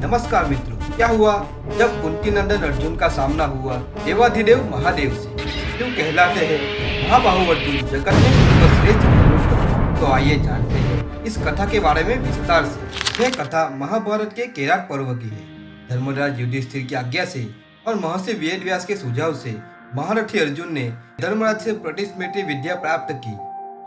नमस्कार मित्रों, क्या हुआ जब कुंती नंदन अर्जुन का सामना हुआ देवाधिदेव महादेव से। क्यों कहलाते हैं महाबाहु अर्जुन जगत में सर्वश्रेष्ठ धनुर्धर। तो आइए जानते हैं इस कथा के बारे में विस्तार से। यह कथा महाभारत के केराट पर्व की है। धर्मराज युधिष्ठिर की आज्ञा से और महर्षि वेदव्यास के सुझाव से महारथी अर्जुन ने धर्मराज से प्रतिस्मृति विद्या प्राप्त की,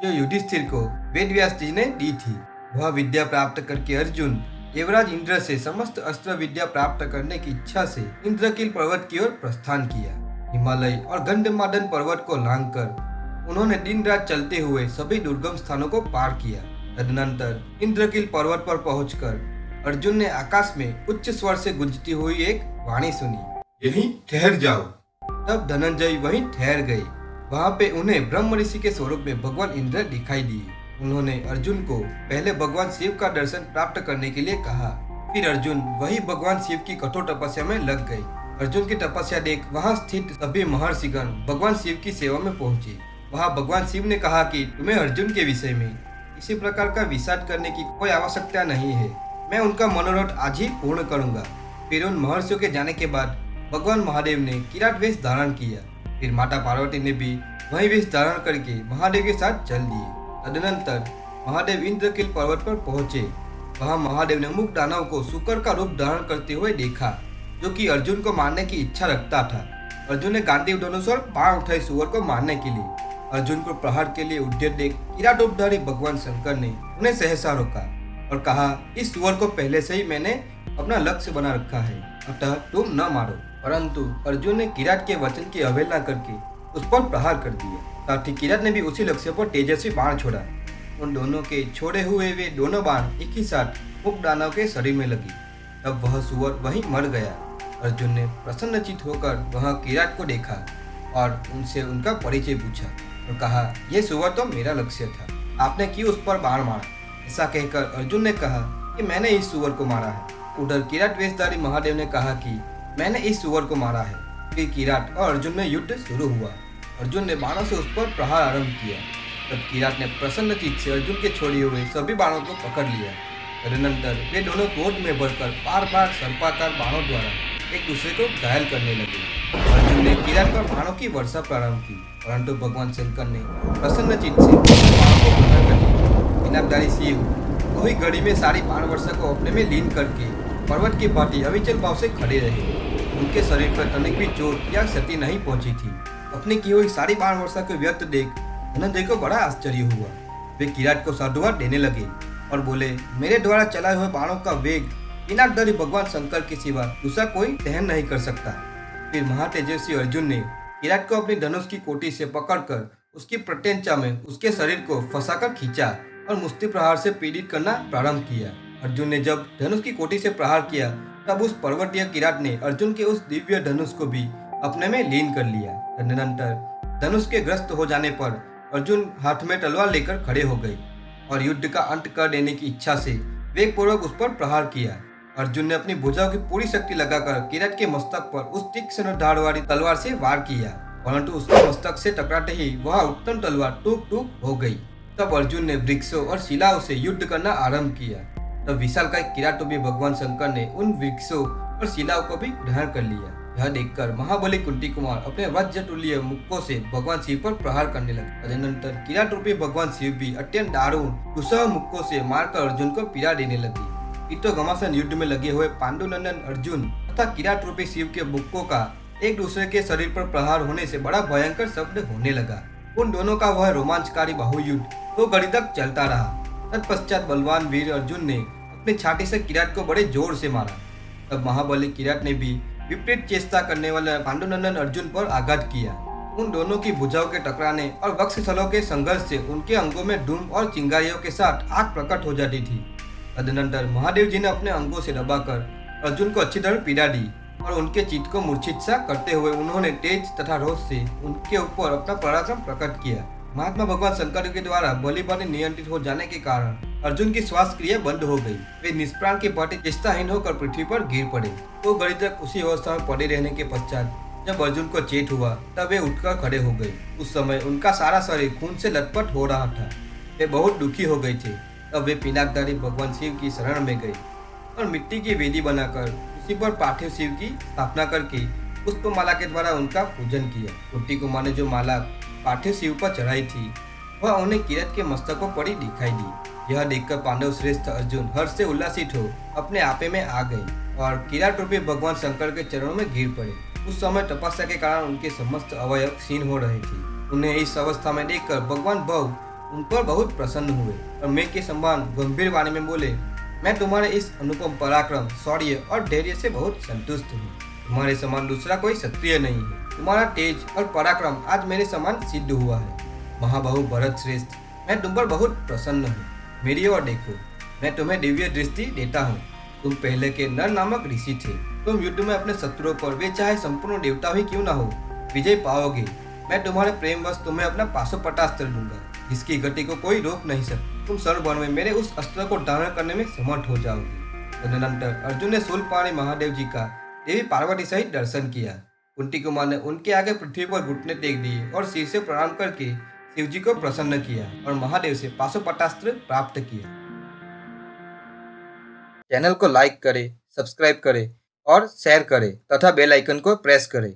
जो युधिष्ठिर को वेदव्यास जी ने दी थी। वह विद्या प्राप्त करके अर्जुन देवराज इंद्र से समस्त अस्त्र विद्या प्राप्त करने की इच्छा से इंद्रकील पर्वत की ओर प्रस्थान किया। हिमालय और गंधमादन पर्वत को लांघकर उन्होंने दिन रात चलते हुए सभी दुर्गम स्थानों को पार किया। तदनंतर इंद्रकील पर्वत पर पहुंचकर अर्जुन ने आकाश में उच्च स्वर से गूंजती हुई एक वाणी सुनी, यहीं ठहर जाओ। तब धनंजय वहीं ठहर गए। वहां पे उन्हें ब्रह्म ऋषि के स्वरूप में भगवान इंद्र दिखाई दिए। उन्होंने अर्जुन को पहले भगवान शिव का दर्शन प्राप्त करने के लिए कहा। फिर अर्जुन वही भगवान शिव की कठोर तपस्या में लग गए। अर्जुन की तपस्या देख वहां स्थित सभी महर्षिगण भगवान शिव की सेवा में पहुंचे। वहां भगवान शिव ने कहा कि तुम्हें अर्जुन के विषय में किसी प्रकार का विषाद करने की कोई आवश्यकता नहीं है। मैं उनका मनोरथ आज ही पूर्ण करूंगा। फिर उन महर्षियों के जाने के बाद भगवान महादेव ने किराट वेश धारण किया। फिर माता पार्वती ने भी वही वेश धारण करके महादेव के साथ चल दिए। तदनंतर महादेव इंद्रकील पर्वत पर पहुंचे। वहां महादेव ने मुख दानव को शुकर का रूप धारण करते हुए देखा, जो कि अर्जुन को मारने की इच्छा रखता था। अर्जुन ने गांडीव धनुष और बाण उठाई सुअर को मारने के लिए। अर्जुन को प्रहार के लिए उद्यत देख किराट रूपधारी भगवान शंकर ने उन्हें सहसा रोका और कहा, इस सुअर को पहले से ही मैंने अपना लक्ष्य बना रखा है, अतः तुम न मारो। परंतु अर्जुन ने किराट के वचन की अवहेलना करके उस पर प्रहार कर दिया। साथ ही किराट ने भी उसी लक्ष्य पर तेजस्वी बाण छोड़ा। उन दोनों के छोड़े हुए वे दोनों बाण एक ही साथ मुख दानव के शरीर में लगी। तब वह सुअर वहीं मर गया। अर्जुन ने प्रसन्नचित होकर वह किराट को देखा और उनसे उनका परिचय पूछा और कहा, यह सुअर तो मेरा लक्ष्य था, आपने क्यों उस पर बाण मारा? ऐसा कहकर अर्जुन ने कहा कि मैंने इस सुअर को मारा है। उधर किराट वेशधारी महादेव ने कहा कि मैंने इस सुअर को मारा है। फिर किराट और अर्जुन में युद्ध शुरू हुआ। अर्जुन ने बाणों से उस पर प्रहार आरंभ किया। तब किराट ने प्रसन्नचित से अर्जुन के छोड़े हुए सभी बाणों को पकड़ लिया। तदनंतर वे दोनों क्रोध में भरकर बार बार सर्पाकार बाणों द्वारा एक दूसरे को घायल करने लगे। अर्जुन ने किराट पर बाणों की वर्षा प्रारंभ की, परंतु भगवान शंकर ने प्रसन्नचित से बाणों को प्रहार कर दिया। पिनाकधारी शिव वही घड़ी में सारी बाण वर्षा को अपने में लीन करके पर्वत की भांति अविचल भाव से खड़े रहे। उनके शरीर पर तनिक भी चोट या क्षति नहीं पहुंची थी। अपनी की हुई सारी बाण वर्षा को व्यर्थ देख धनंजय को बड़ा आश्चर्य हुआ। वे किराट को साधुवाद देने लगे और बोले, मेरे द्वारा चलाए हुए बाणों का वेग पिनाकधारी भगवान शंकर के सिवा दूसरा कोई सहन नहीं कर सकता। फिर महातेजस्वी अर्जुन ने किराट को अपनी धनुष की कोटी से पकड़कर उसकी प्रत्यंचा में उसके शरीर को फंसाकर खींचा और मुष्टि प्रहार से पीड़ित करना प्रारंभ किया। अर्जुन ने जब धनुष की कोटी से प्रहार किया, तब उस पर्वतीय किराट ने अर्जुन के उस दिव्य धनुष को भी अपने में लीन कर लिया। तदनंतर धनुष के ग्रस्त हो जाने पर अर्जुन हाथ में तलवार लेकर खड़े हो गए और युद्ध का अंत कर देने की इच्छा से वेग पूर्वक उस पर प्रहार किया। अर्जुन ने अपनी भुजाओं की पूरी शक्ति लगाकर किराट के मस्तक पर उस तीक्ष्ण धार वाली तलवार से वार किया, परंतु उसके मस्तक से टकराते ही वह उत्तम तलवार टूक टूक हो गई। तब अर्जुन ने वृक्षों और शिलाओं से युद्ध करना आरंभ किया। तब विशालकाय किराट भी भगवान शंकर ने उन वृक्षों और शिलाओं को भी ग्रहण कर लिया। यह देखकर महाबली कुंती कुमार अपने वज्र तुल्य मुक्कों से भगवान शिव पर प्रहार करने लगे। तदनंतर किराट रूपी भगवान शिव भी अत्यंत दारुण दुस्सह मुक्कों से मारकर अर्जुन को पीड़ा देने लगे। इतो घमासान युद्ध में लगे हुए पांडुनंदन अर्जुन तथा किराट रूपी शिव के मुक्कों का एक दूसरे के शरीर पर प्रहार होने से बड़ा भयंकर शब्द होने लगा। उन दोनों का वह रोमांचकारी बाहुयुद्ध 2 घड़ी तक चलता रहा। तत्पश्चात बलवान वीर अर्जुन ने अपनी छाती से किराट को बड़े जोर से मारा। तब महाबली किराट ने भी विपरीत चेष्टा करने वाले पांडुनंदन अर्जुन पर आघात किया। उन दोनों की भुजाओं के टकराने और वक्षस्थलों के संघर्ष से उनके अंगों में धूम और चिंगारियों के साथ आग प्रकट हो जाती थी। तदनंतर महादेव जी ने अपने अंगों से दबाकर अर्जुन को अच्छी तरह पीड़ा दी और उनके चित्त को मूर्छित सा करते हुए उन्होंने तेज तथा रोष से उनके ऊपर अपना पराक्रम प्रकट किया। महात्मा भगवान शंकर के द्वारा बलिबाणी नियंत्रित हो जाने के कारण अर्जुन की श्वास क्रिया बंद हो गई। वे निष्प्राण के भांति चेष्टाहीन होकर पृथ्वी पर गिर पड़े। 2 घड़ी तक उसी अवस्था में पड़े रहने के पश्चात जब अर्जुन को चेत हुआ, तब वे उठकर खड़े हो गए। उस समय उनका सारा शरीर खून से लथपथ हो रहा था। वे बहुत दुखी हो गए थे। तब वे पिनाकधारी भगवान शिव की शरण में गए। और मिट्टी की वेदी बनाकर उसी पर पार्थिव शिव की स्थापना करके पुष्पमाला के द्वारा उनका पूजन किया। कुंती कुमार ने जो माला पार्थिव शिव पर चढ़ाई थी वह उन्हें किरत के मस्तक पर पड़ी दिखाई दी। यह देखकर पांडव श्रेष्ठ अर्जुन हर्ष से उल्लासित हो अपने आपे में आ गए और किराट रूपी भगवान शंकर के चरणों में गिर पड़े। उस समय तपस्या के कारण उनके समस्त अवयव क्षीण हो रहे थे। उन्हें इस अवस्था में देखकर भगवान भव उन पर बहुत प्रसन्न हुए और मेघ के समान गंभीर वाणी में बोले, मैं तुम्हारे इस अनुपम पराक्रम, शौर्य और धैर्य से बहुत संतुष्ट हूँ। तुम्हारे समान दूसरा कोई क्षत्रिय नहीं है। तुम्हारा तेज और पराक्रम आज मेरे समान सिद्ध हुआ है। महाबाहु भरत श्रेष्ठ, मैं तुम पर बहुत प्रसन्न हूँ। मेरी ओर देखो, मैं तुम्हें दिव्य दृष्टि देता हूँ। तुम पहले के नर नामक ऋषि थे। तुम युद्ध में अपने शत्रुओं पर, वे चाहे संपूर्ण देवता ही क्यों न हो, विजय पाओगे। मैं तुम्हारे प्रेमवश तुम्हें अपना पाशुपतास्त्र दूंगा, जिसकी गति को कोई रोक नहीं सकता। तुम सर्वभर में मेरे उस अस्त्र को धारण करने में समर्थ हो जाओगे। तदनंतर अर्जुन ने शूलपाणी महादेव जी का देवी पार्वती सहित दर्शन किया। कुंती कुमार ने उनके आगे पृथ्वी पर घुटने टेक दिए और सिर से प्रणाम करके शिव जी को प्रसन्न किया और महादेव से पाशुपतास्त्र प्राप्त किया। चैनल को लाइक करें, सब्सक्राइब करें और शेयर करें तथा बेल आइकन को प्रेस करें।